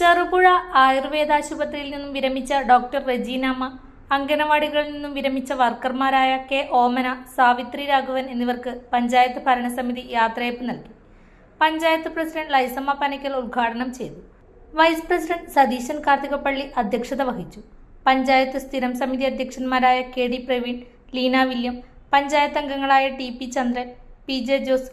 ചെറുപുഴ ആയുർവേദാശുപത്രിയിൽ നിന്നും വിരമിച്ച ഡോക്ടർ റെജീനാമ്മ, അംഗനവാടികളിൽ നിന്നും വിരമിച്ച വർക്കർമാരായ കെ ഓമന, സാവിത്രി രാഘവൻ എന്നിവർക്ക് പഞ്ചായത്ത് ഭരണസമിതി യാത്രയയപ്പ് നൽകി. പഞ്ചായത്ത് പ്രസിഡന്റ് ലൈസമ്മ പനക്കൽ ഉദ്ഘാടനം ചെയ്തു. വൈസ് പ്രസിഡന്റ് സതീശൻ കാർത്തികപ്പള്ളി അധ്യക്ഷത വഹിച്ചു. പഞ്ചായത്ത് സ്ഥിരം സമിതി അധ്യക്ഷന്മാരായ K D Praveen, Leena William, panchayat അംഗങ്ങളായ T P Chandran, P J Jose,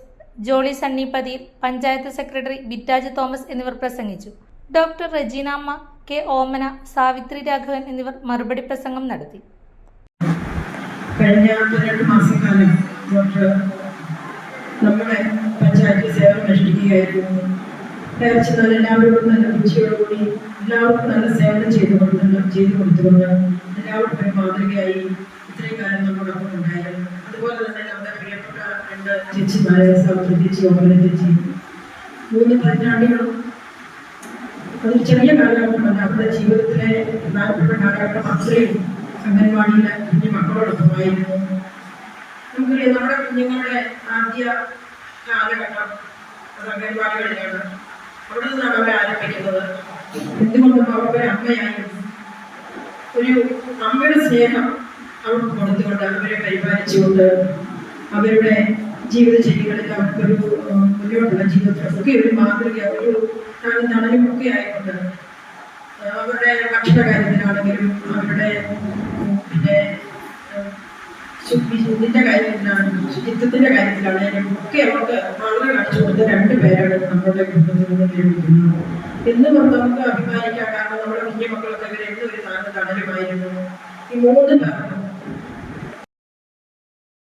Jolly Sunny Pathir, panchayat secretary Bitaj Thomas എന്നിവർ പ്രസംഗിച്ചു. ഡോക്ടർ റെജീനാമ്മ, കെ ഓമന, സാവിത്രി രാഘവൻ എന്നിവർ മറുപടി പ്രസംഗം നടത്തി. കഴിഞ്ഞ 2 മാസക്കാലം ഡോക്ടർ നമ്മുടെ പഞ്ചായത്ത് സേവനം അനുഷ്ഠിക്കുകയായിരുന്നു. തീർച്ചയായും എല്ലാവരോടും നല്ല രുചിയോടുകൂടി എല്ലാവർക്കും നല്ല സേവനം ചെയ്തു കൊടുത്തുകൊണ്ട് എല്ലാവർക്കും മാതൃകയായി ഇത്രയും കാലം നമ്മളോടൊപ്പം ഉണ്ടായിരുന്നു. അതുപോലെ തന്നെ നമ്മുടെ പ്രിയപ്പെട്ട 2 ചേച്ചിമാരെ, സാവിത്രി ചേച്ചി, ഓമന ചേച്ചി, 3 പതിറ്റാണ്ടുകളും അതൊരു ചെറിയ കാലഘട്ടമല്ല. അവരുടെ ജീവിതത്തിലെ പ്രധാനപ്പെട്ട കാലഘട്ടം അത്രയും അംഗൻവാടിയിലെ കുഞ്ഞു മക്കളോടൊപ്പമായിരുന്നു. നമുക്കറിയാം, നമ്മുടെ കുഞ്ഞുങ്ങളുടെ ആദ്യ കാലഘട്ടം അത് അംഗൻവാടികളിലാണ്. അവിടെ നിന്നാണ് അവരെ ആരംഭിക്കുന്നത്. എന്തുകൊണ്ടും അവരുടെ അമ്മയായിരുന്നു. ഒരു അമ്മയുടെ സ്നേഹം അവർക്ക് കൊടുത്തുകൊണ്ട് അവരെ പരിപാലിച്ചുകൊണ്ട് അവരുടെ ജീവിതചര്യകളിൽ അവർക്കൊരു മുന്നോട്ടുള്ള ജീവിതത്തിലൊക്കെ ഒരു മാതൃക, ഒരു തണലുമൊക്കെ ആയിക്കൊണ്ട് അവരുടെ ഭക്ഷണ കാര്യത്തിലാണെങ്കിലും അവരുടെ പിന്നെ ഇതിൻ്റെ കാര്യത്തിലാണെങ്കിലും ശുചിത്വത്തിൻ്റെ കാര്യത്തിലാണെങ്കിലും ഒക്കെ അവർക്ക് വളരെ കാണിച്ചു കൊടുത്ത 2 പേരാണ് നമ്മുടെ കുടുംബത്തിൽ നിന്ന് നിർമ്മിക്കുന്നത്. എന്നും നമുക്ക് അഭിമാനിക്കാം. കാരണം നമ്മുടെ കുഞ്ഞു മക്കളൊക്കെ ഇവർ എന്തൊരു തണലുമായിരുന്നു. ഈ 3 പേർക്കും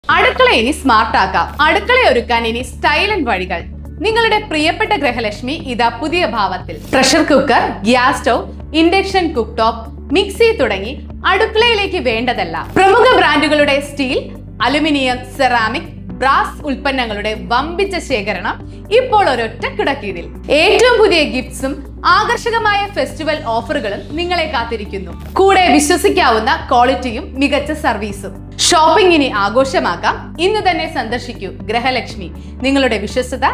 അടുക്കള ഇനി സ്മാർട്ട് ആക്കാം. അടുക്കള ഒരുക്കാൻ ഇനി സ്റ്റൈലന്റ് വഴികൾ. നിങ്ങളുടെ പ്രിയപ്പെട്ട ഗൃഹലക്ഷ്മി ഇതാ പുതിയ ഭാവത്തിൽ. Pressure cooker, gas stove, induction cook top, mixie തുടങ്ങി അടുക്കളയിലേക്ക് വേണ്ടതെല്ലാം. പ്രമുഖ ബ്രാൻഡുകളുടെ സ്റ്റീൽ, അലുമിനിയം, സെറാമിക്, ബ്രാസ് ഉൽപ്പന്നങ്ങളുടെ വമ്പിച്ച ശേഖരണം ഇപ്പോൾ ഒരൊറ്റ കിടക്കീഴിൽ. ഏറ്റവും പുതിയ ഗിഫ്റ്റ്സും ആകർഷകമായ ഫെസ്റ്റിവൽ ഓഫറുകളും നിങ്ങളെ കാത്തിരിക്കുന്നു. കൂടെ വിശ്വസിക്കാവുന്ന ക്വാളിറ്റിയും മികച്ച സർവീസും. ഷോപ്പിംഗ് ഇനി ആഘോഷമാക്കാം. ഇന്ന് തന്നെ സന്ദർശിക്കൂ ഗൃഹലക്ഷ്മി. നിങ്ങളുടെ വിശ്വസ്തത